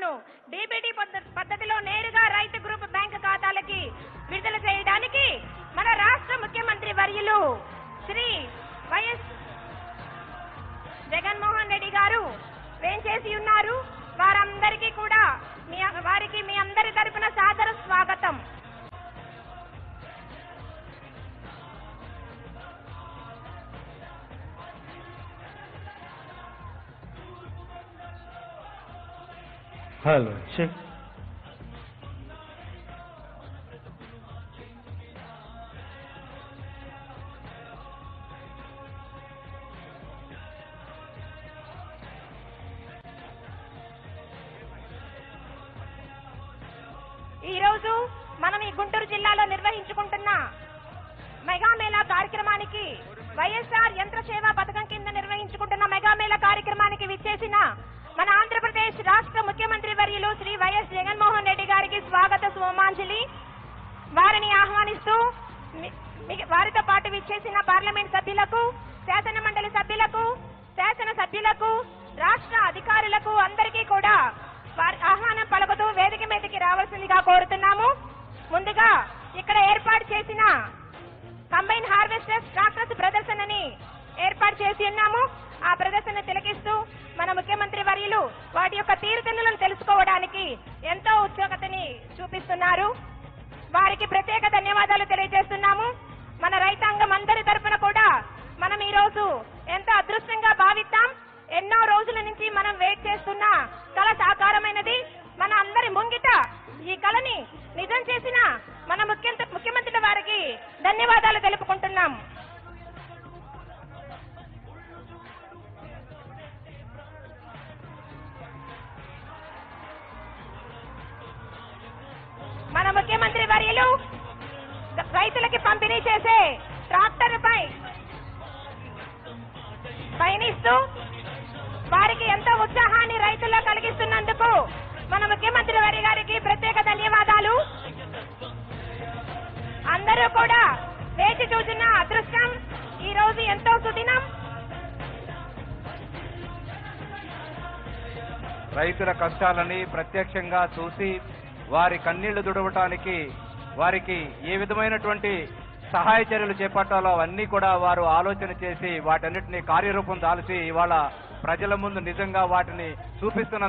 రూపాయలను డీబీటీ పద్ధతిలో నేరుగా రైతు గ్రూప్ బ్యాంకు ఖాతాలకి విడుదల చేయడానికి మన రాష్ట్ర ముఖ్యమంత్రి వర్యులు శ్రీ వైఎస్ జగన్మోహన్ రెడ్డి గారు వేంచేసి ఉన్నారు. వారందరికీ కూడా వారికి మీ అందరి తరపున సాదర స్వాగతం. Hello check. ఈ రోజు మనం ఈ గుంటూరు జిల్లాలో నిర్వహించుకుంటున్న మెగా మేళా కార్యక్రమానికి వైఎస్ఆర్ యంత్ర సేవా పథకం కింద నిర్వహించుకుంటున్న మెగా మేళా కార్యక్రమానికి విచ్చేసిన మన ఆంధ్రప్రదేశ్ రాష్ట్ర ముఖ్యమంత్రి వర్యులు శ్రీ వైఎస్ జగన్మోహన్ రెడ్డి గారికి స్వాగత సుమాంజలి. వారిని ఆహ్వానిస్తూ వారితో పాటు విచ్చేసిన పార్లమెంట్ సభ్యులకు, శాసన మండలి సభ్యులకు, శాసన సభ్యులకు, రాష్ట్ర అధికారులకు అందరికీ కూడా ఆహ్వానం పలుకుతూ వేదిక మీదకి రావాల్సిందిగా కోరుతున్నాము. ముందుగా ఇక్కడ ఏర్పాటు చేసిన కంబైన్ హార్వెస్టర్స్ ట్రాక్టర్స్ ప్రదర్శనని ఏర్పాటు చేసి ఉన్నాము. ఆ ప్రదర్శన తిలకిస్తూ మన ముఖ్యమంత్రి వర్యులు వాటి యొక్క తీరుతెన్నులను తెలుసుకోవడానికి ఎంతో ఉత్సుకతని చూపిస్తున్నారు. వారికి ప్రత్యేక ధన్యవాదాలు తెలియజేస్తున్నాము. మన రైతాంగం అందరి తరఫున కూడా మనం ఈ రోజు ఎంతో అదృష్టంగా భావిస్తాం. ఎన్నో రోజుల నుంచి మనం వెయిట్ చేస్తున్న కళ సాకారమైనది. మన అందరి ముంగిట ఈ కళని నిజం చేసిన మన ముఖ్యమంత్రి వారికి ధన్యవాదాలు తెలుపుకుంటున్నాం. మన ముఖ్యమంత్రి వర్యులు రైతులకి పంపిణీ చేసే ట్రాక్టర్ పై పయనిస్తూ వారికి ఎంతో ఉత్సాహాన్ని రైతుల్లో కలిగిస్తున్నందుకు మన ముఖ్యమంత్రి వర్య గారికి ప్రత్యేక ధన్యవాదాలు. అందరూ కూడా వేచి చూసిన అదృష్టం ఈ రోజు ఎంతో సుదినం. రైతుల కష్టాలని ప్రత్యక్షంగా చూసి వారి కన్నీళ్లు దుడవటానికి వారికి ఏ విధమైనటువంటి సహాయ చర్యలు చేపట్టాలో అవన్నీ కూడా వారు ఆలోచన చేసి వాటన్నిటిని కార్యరూపం దాల్చి ఇవాళ ప్రజల ముందు నిజంగా వాటిని చూపిస్తున్న